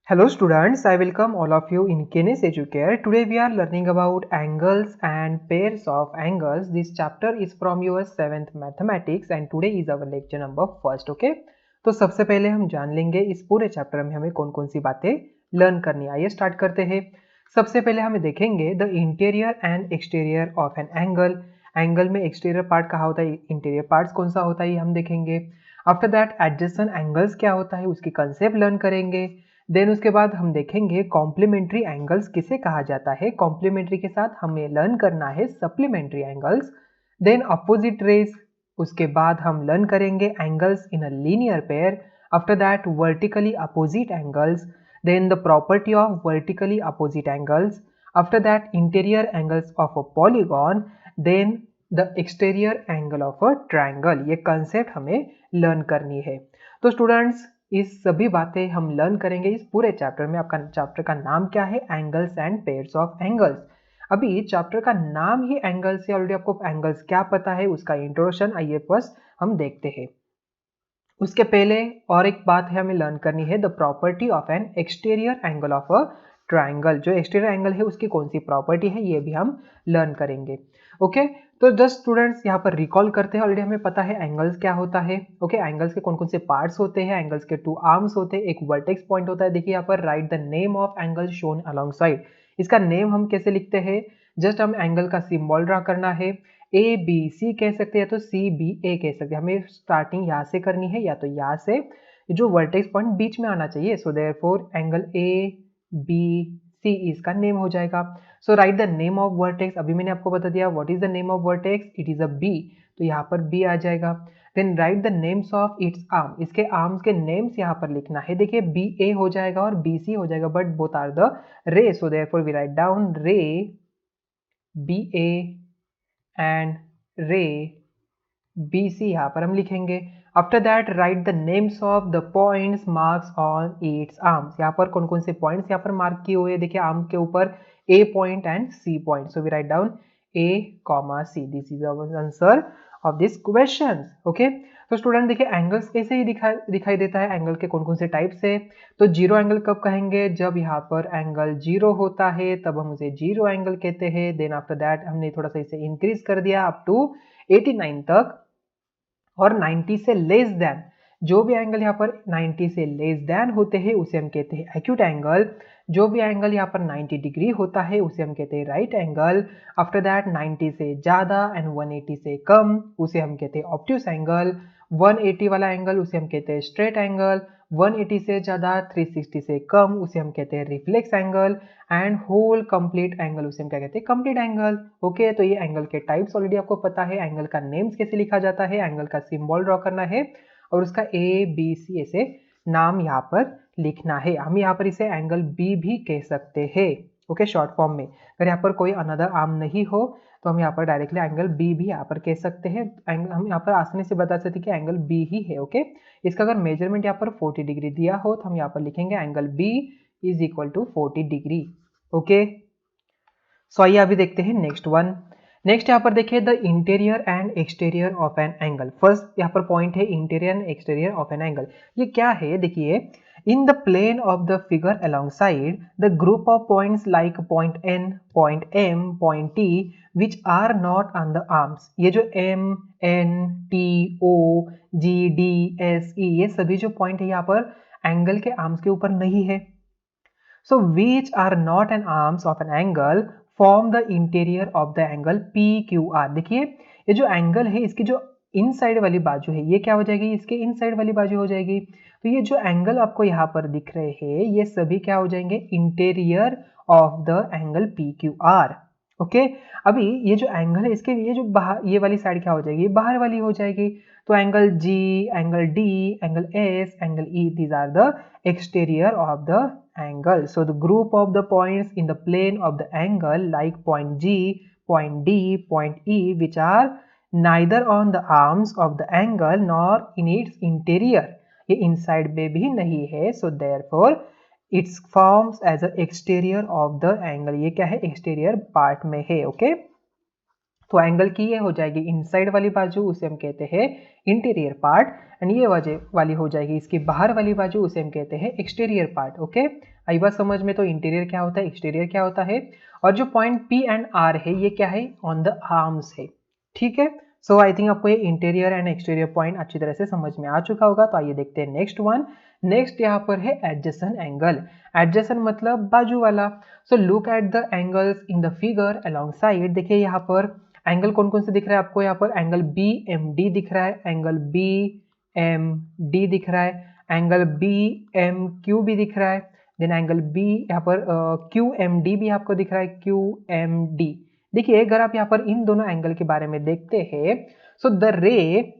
Hello students, I welcome all of you in Kenes Educare. Today we are learning about angles and pairs of angles. This chapter is from your 7th mathematics and today is our lecture number 1st. Okay? तो सबसे पहले हम जान लेंगे इस पूरे chapter में हमें कौन कौन सी बातें लर्न करनी है। आइए स्टार्ट करते हैं। सबसे पहले हमें देखेंगे the interior and exterior of an angle. Angle में एक्सटीरियर पार्ट कहाँ होता है, इंटीरियर पार्ट कौन सा होता है, ये हम देखेंगे। आफ्टर दैट एडजेसेंट एंगल्स क्या होता है, उसकी कंसेप्ट लर्न करेंगे। देन उसके बाद हम देखेंगे कॉम्प्लीमेंट्री एंगल्स किसे कहा जाता है। कॉम्प्लीमेंट्री के साथ हमें लर्न करना है supplementary angles. Then opposite rays, उसके बाद हम लर्न करेंगे angles in a linear pair. After that vertically opposite angles, then the property of vertically opposite angles. After that interior angles of a polygon, then the exterior angle of a triangle. ये concept हमें learn करनी है। तो students, इस सभी बातें हम learn करेंगे इस पूरे चैप्टर में। आपका चैप्टर का नाम क्या है, angles and pairs of angles. अभी चैप्टर का नाम ही एंगल्स है, ऑलरेडी आपको एंगल्स क्या पता है, उसका इंट्रोडक्शन आइए फर्स्ट हम देखते हैं। उसके पहले और एक बात है हमें लर्न करनी है, the property of N exterior angle of a triangle. जो एक्सटीरियर एंगल है उसकी कौन सी प्रॉपर्टी है, ये भी हम लर्न करेंगे। ओके, तो जस्ट स्टूडेंट्स यहाँ पर रिकॉल करते हैं। ऑलरेडी हमें पता है एंगल्स क्या होता है। ओके, एंगल्स के कौन कौन से पार्ट्स होते हैं। एंगल्स के 2 आर्म्स होते हैं, एक वर्टेक्स पॉइंट होता है। देखिए यहाँ पर right the name of angle shown along side. इसका नेम हम कैसे लिखते हैं, जस्ट हम एंगल का सिंबल ड्रा करना है। ए बी सी कह सकते हैं, तो सी बी ए कह सकते हैं। हमें स्टार्टिंग यहाँ से करनी है या तो यहाँ से, जो वर्टेक्स पॉइंट बीच में आना चाहिए। So therefore angle A B C इसका नेम हो जाएगा। So write the name of vertex. अभी मैंने आपको बता दिया what is the name of vertex, it is a B, तो यहाँ पर बी आ जाएगा। Then write the names of its arm. इसके आर्म्स के नेम्स यहाँ पर लिखना है। देखिए बी ए हो जाएगा और बी सी हो जाएगा, but both are the ray, so therefore we write down ray B A and ray B C यहाँ पर हम लिखेंगे। After that write the names of the points marks on its arms. यहाँ पर कौन कौन से पॉइंट्स यहाँ पर मार्क किए हुए हैं, देखिए आर्म के ऊपर A point and C point. So we write down A comma C. This is our answer of this question. Okay, तो स्टूडेंट देखिए एंगल्स ऐसे ही दिखाई देता है। एंगल के कौन कौन से टाइप्स है, तो जीरो एंगल कब कहेंगे, जब यहाँ पर एंगल जीरो होता है तब हम उसे जीरो एंगल कहते हैं। देन आफ्टर दैट हमने थोड़ा सा इसे इंक्रीज कर दिया अप टू 89 तक, और 90 से लेस देन, जो भी एंगल यहाँ पर 90 से लेस देन होते हैं उसे हम कहते हैं एक्यूट एंगल। जो भी एंगल यहाँ पर 90 डिग्री होता है उसे हम कहते हैं राइट एंगल। आफ्टर दैट 90 से ज़्यादा एंड 180 से कम उसे हम कहते हैं ऑब्ट्यूस एंगल। 180 वाला एंगल उसे हम कहते हैं स्ट्रेट एंगल। 180 से ज़्यादा 360 से कम उसे हम कहते हैं reflex angle. And whole complete angle उसे हम क्या कहते हैं, कंप्लीट एंगल। ओके, तो ये एंगल के टाइप्स ऑलरेडी आपको पता है। एंगल का नेम्स कैसे लिखा जाता है, एंगल का सिंबल ड्रॉ करना है और उसका ए बी सी ऐसे नाम यहाँ पर लिखना है। हम यहाँ पर इसे एंगल बी भी कह सकते हैं। ओके, शॉर्ट फॉर्म में अगर यहाँ पर कोई अनदर आर्म नहीं हो तो हम यहाँ पर डायरेक्टली एंगल बी भी यहाँ पर कह सकते हैं। हम यहाँ पर आसानी से बता सकते हैं कि एंगल बी ही है। ओके, इसका अगर मेजरमेंट यहाँ पर 40 डिग्री दिया हो तो हम यहाँ पर लिखेंगे angle B is equal to 40 degree. Okay, so आइए अभी देखते हैं नेक्स्ट वन। नेक्स्ट यहाँ पर देखिए the interior and exterior of an angle. First यहाँ पर पॉइंट है interior and exterior of an angle. ये क्या है, देखिए in the plane of the figure along side the group of points like point N, point M, point T which are not on the arms. ये जो M N T O G D S E ये सभी जो point है यहाँ पर angle के arms के ऊपर नहीं है। So which are not an arms of an angle form the interior of the angle PQR। देखिए ये जो एंगल है इसकी जो इनसाइड वाली बाजू है ये क्या हो जाएगी, इसके इनसाइड वाली बाजू हो जाएगी। तो ये जो एंगल आपको यहाँ पर दिख रहे हैं ये सभी क्या हो जाएंगे, interior of the angle PQR। Okay, अभी ये जो एंगल है इसके ये जो बाहर ये वाली साइड क्या हो जाएगी, बाहर वाली हो जाएगी। तो angle G, angle D, angle S, angle E, these are the exterior of the angle. So the group of the points in the plane of the angle like point G, point D, point E which are neither on the arms of the angle nor in its interior, ये inside में भी नहीं है। So therefore it forms as a exterior of the angle। ये क्या है, exterior part में है। ओके, तो एंगल की ये हो जाएगी इनसाइड वाली बाजू उसे हम कहते हैं इंटीरियर पार्ट, एंड ये वाली हो जाएगी इसकी बाहर वाली बाजू उसे हम कहते हैं एक्सटीरियर पार्ट। ओके, आई बात समझ में। तो इंटीरियर क्या होता है, एक्सटीरियर क्या होता है, और जो पॉइंट P एंड R है ये क्या है, ऑन द आर्म्स है। ठीक है, सो आई थिंक आपको ये इंटीरियर एंड एक्सटीरियर पॉइंट अच्छी तरह से समझ में आ चुका होगा। तो आइए देखते हैं नेक्स्ट वन। नेक्स्ट यहाँ पर है एडजेसेंट एंगल। एडजेसेंट मतलब बाजू वाला। So look at the angles in the figure along side. देखिए यहाँ पर एंगल कौन कौन से दिख रहा है आपको, यहाँ पर एंगल BMD दिख रहा है, एंगल BMD दिख रहा है, एंगल BMQ भी दिख रहा है, देन एंगल B यहाँ पर QMD भी आपको दिख रहा है, QMD। देखिए अगर आप यहाँ पर इन दोनों एंगल के बारे में देखते हैं, सो द रे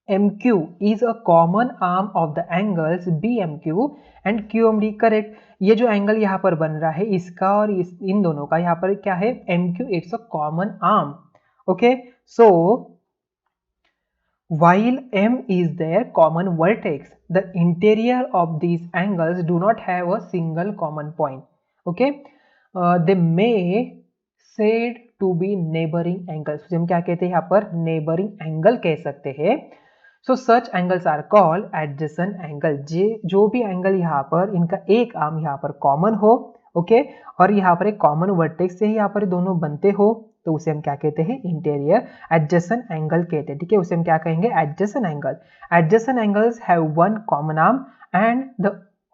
MQ is a common arm of the angles BMQ and QMD, correct. ये जो एंगल यहाँ पर बन रहा है इसका और इन दोनों का यहाँ पर क्या है, MQ, it's a common arm. Okay, so while M is their common vertex, the interior of these angles do not have a single common point. Okay, they may said to be neighboring angles. हम क्या कहते हैं यहाँ पर, neighboring angle कह सकते हैं। So such angles are called adjacent angle। जो भी एंगल यहाँ पर इनका एक आर्म यहाँ पर कॉमन हो, ओके, और यहाँ पर एक कॉमन वर्टेक्स से ही यहाँ पर दोनों बनते हो, तो उसे हम क्या कहते हैं, इंटीरियर एडजेसेंट एंगल कहते हैं। ठीक है, उसे हम क्या कहेंगे, adjacent angle. Adjacent angles have one common arm and the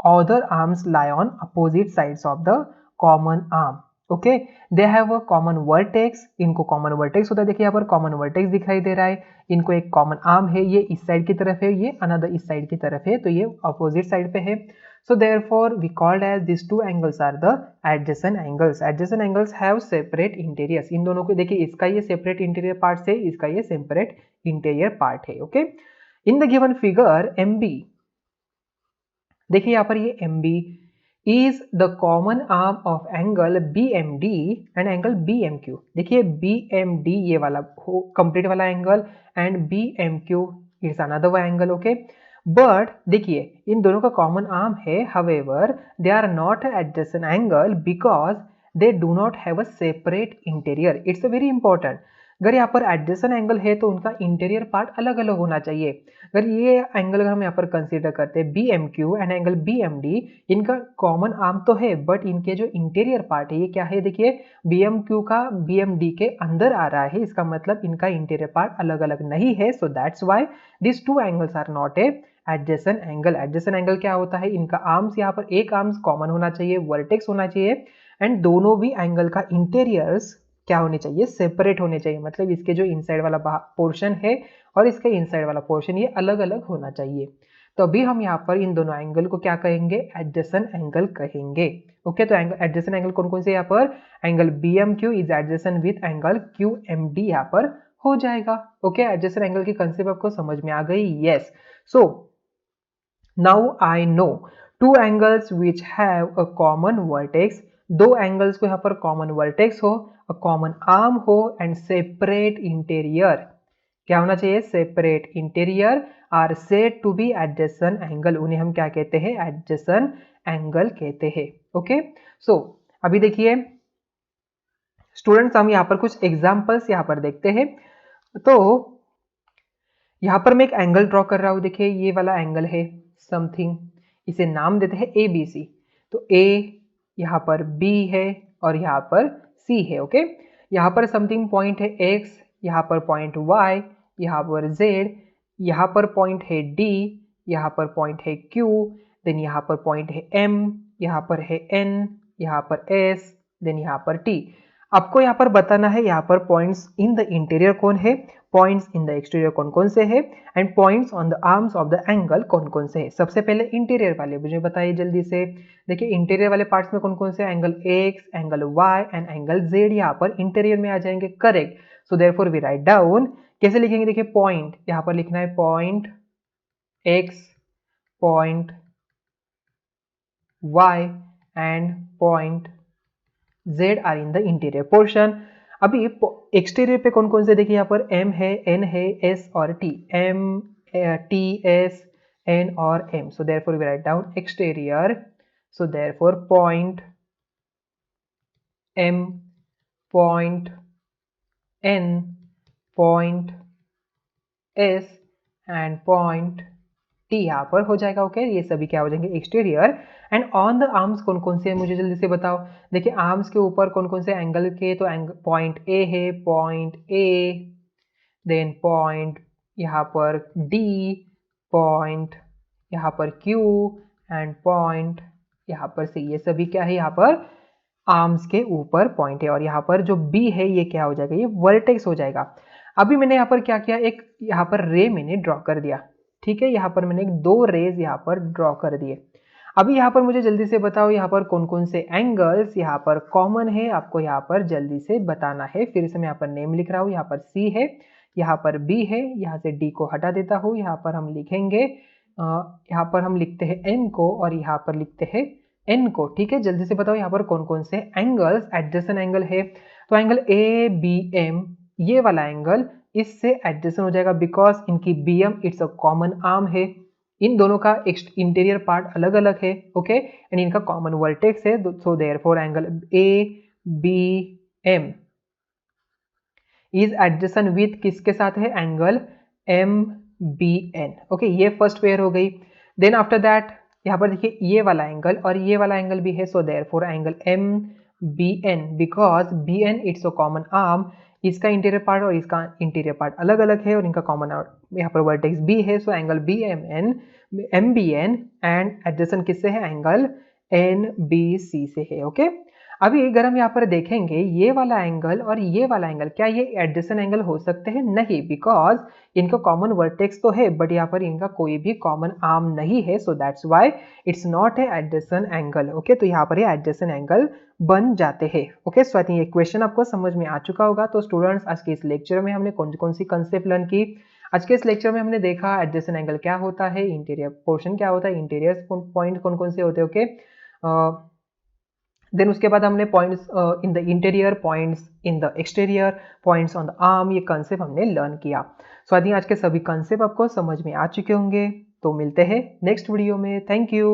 other arms lie on opposite sides of the common arm. Okay, they have a common vertex. इनको कॉमन वर्टेक्स होता है, देखिए यहाँ पर कॉमन वर्टेक्स दिखाई दे रहा है। इनको एक कॉमन आर्म है, ये इस साइड की तरफ है, ये अनदर इस साइड की तरफ है, तो ये अपोजिट साइड पे है। So therefore we called as these two angles are the adjacent angles. Adjacent angles have separate interiors. इन दोनों को देखिए, इसका ये separate interior part है, इसका ये separate interior part है। Okay, in the given figure MB, देखिए यहाँ पर ये MB is the common arm of angle BMD and angle BMQ। देखिए BMD ये वाला complete वाला angle and BMQ is another angle। Okay, but देखिए इन दोनों का कॉमन आर्म है, however they are not adjacent angle because they do not have a separate interior। It's a very important। अगर यहाँ पर एडजेसेंट एंगल है तो उनका इंटीरियर पार्ट अलग अलग होना चाहिए। अगर ये एंगल अगर हम यहाँ पर कंसीडर करते हैं BMQ एंड एंगल BMD, इनका कॉमन आर्म तो है बट इनके जो इंटीरियर पार्ट है ये क्या है, देखिए BMQ का BMD के अंदर आ रहा है, इसका मतलब इनका इंटीरियर पार्ट अलग अलग नहीं है। So that's why this two angles are not a adjacent angle. Adjacent angle क्या होता है, इनका आर्म्स यहाँ पर एक आर्म्स कॉमन होना चाहिए, वर्टेक्स होना चाहिए, एंड दोनों भी एंगल का इंटीरियर्स क्या होने चाहिए, सेपरेट होने चाहिए। मतलब इसके जो इनसाइड वाला पोर्शन है और इसके इनसाइड वाला पोर्शन ये अलग अलग होना चाहिए। तो अभी हम यहाँ पर इन दोनों एंगल को क्या कहेंगे, एडजेसेंट एंगल कहेंगे। ओके, तो एंगल एडजेसेंट एंगल कौन कौन से, यहाँ पर angle BMQ is adjacent with angle QMD यहाँ पर हो जाएगा। ओके, एडजेसेंट एंगल की कंसेप्ट आपको समझ में आ गई। Yes, so now I know two angles which have a common vertex. दो एंगल्स को यहाँ पर कॉमन वर्टेक्स हो, कॉमन आर्म हो एंड सेपरेट इंटीरियर, क्या होना चाहिए, separate interior, are said to be adjacent angle. उन्हें हम क्या कहते हैं, एडजेसेंट एंगल कहते हैं। ओके, सो अभी देखिए स्टूडेंट्स, हम यहाँ पर कुछ एग्जांपल्स यहाँ पर देखते हैं। तो यहाँ पर मैं एक एंगल ड्रॉ कर रहा हूँ। देखिए ये वाला एंगल है समथिंग, इसे नाम देते हैं ABC। तो A, यहाँ पर B है और यहाँ पर C है। ओके, यहाँ पर समथिंग पॉइंट है X, यहाँ पर पॉइंट Y, यहाँ पर Z, यहाँ पर पॉइंट है D, यहाँ पर पॉइंट है Q, देन यहाँ पर पॉइंट है M, यहाँ पर है N, यहाँ पर S, देन यहाँ पर T। आपको यहाँ पर बताना है यहाँ पर पॉइंट्स इन द इंटीरियर कौन है, पॉइंट्स इन द एक्सटीरियर कौन कौन से है, and points on the arms of the angle कौन कौन से है। सबसे पहले इंटीरियर वाले मुझे बताइए जल्दी से। देखिए इंटीरियर वाले पार्ट्स में कौन कौन से, angle X, angle Y and angle Z यहाँ पर इंटीरियर में आ जाएंगे, correct. So therefore we write down, कैसे लिखेंगे, देखिए पॉइंट यहाँ पर लिखना है, point X, point Y and point Z are in the interior portion. अभी एक्सटीरियर पे कौन कौन से, देखिए यहाँ पर M है, N है, S और T, M, T, S, N और M। So therefore we write down exterior. So therefore point M, point N, point S and point T यहाँ पर हो जाएगा। ओके, ये सभी क्या हो जाएंगे, exterior. And on the arms कौन कौन से हैं मुझे जल्दी से बताओ। देखिए आर्म्स के ऊपर कौन कौन से एंगल के, तो पॉइंट ए है, पॉइंट ए, देन पॉइंट यहाँ पर डी, पॉइंट यहाँ पर क्यू एंड पॉइंट यहाँ पर सी। ये सभी क्या है यहाँ पर आर्म्स के ऊपर पॉइंट है। और यहाँ पर जो बी है ये क्या हो जाएगा, ये वर्टेक्स हो जाएगा। अभी मैंने यहाँ पर क्या किया, एक यहाँ पर रे मैंने ड्रॉ कर दिया, ठीक है। यहाँ पर मैंने दो रेज यहाँ पर ड्रॉ कर दिए। अभी यहाँ पर मुझे जल्दी से बताओ यहाँ पर कौन कौन से एंगल्स यहाँ पर कॉमन है, आपको यहाँ पर जल्दी से बताना है। फिर से मैं यहाँ पर नेम लिख रहा हूँ, यहाँ पर सी है, यहाँ पर बी है, यहाँ से डी को हटा देता हूँ। यहाँ पर हम लिखेंगे यहाँ पर हम लिखते हैं एम को और यहाँ पर लिखते हैं एन को, ठीक है। जल्दी से बताओ यहाँ पर कौन कौन से एंगल्स एडजेसेंट एंगल है। तो एंगल ए बी एम, ये वाला एंगल इससे एडजेसेंट हो जाएगा बिकॉज इनकी B M it's a common arm है। इन दोनों का इंटीरियर पार्ट अलग अलग है, ओके, एंड इनका कॉमन वर्टेक्स है। So therefore angle A B M is adjacent with किसके साथ है, angle M B N, okay. ये फर्स्ट पेयर हो गई। देन आफ्टर दैट यहाँ पर देखिए ये वाला एंगल और ये वाला एंगल भी है। So therefore angle M B N, because B N it's a common arm, इसका इंटीरियर पार्ट और इसका इंटीरियर पार्ट अलग अलग है और इनका कॉमन यहाँ पर वर्टेक्स बी है। So angle B M N, M B N and adjacent किससे है, एंगल एन बी सी से है, ओके। अभी अगर हम यहाँ पर देखेंगे ये वाला एंगल और ये वाला एंगल, क्या ये एडजेसेंट एंगल हो सकते हैं, नहीं, बिकॉज इनका कॉमन वर्टेक्स तो है बट यहाँ पर इनका कोई भी कॉमन आर्म नहीं है। So that's why it's not a adjacent angle, okay. तो यहाँ पर ये एडजेसेंट एंगल बन जाते हैं, ओके। सो आई थिंक ये क्वेश्चन आपको समझ में आ चुका होगा। तो स्टूडेंट्स आज के इस लेक्चर में हमने कौन कौन सी कंसेप्ट लर्न की। आज के इस लेक्चर में हमने देखा एडजेसेंट एंगल क्या होता है, इंटीरियर पोर्शन क्या होता है, इंटीरियर पॉइंट कौन कौन से होते हैं, ओके। देन उसके बाद हमने points in the interior, points in the exterior, points on the arm, ये कंसेप्ट हमने लर्न किया। सो आई थिंक आज के सभी कंसेप्ट आपको समझ में आ चुके होंगे। तो मिलते हैं नेक्स्ट वीडियो में। Thank you.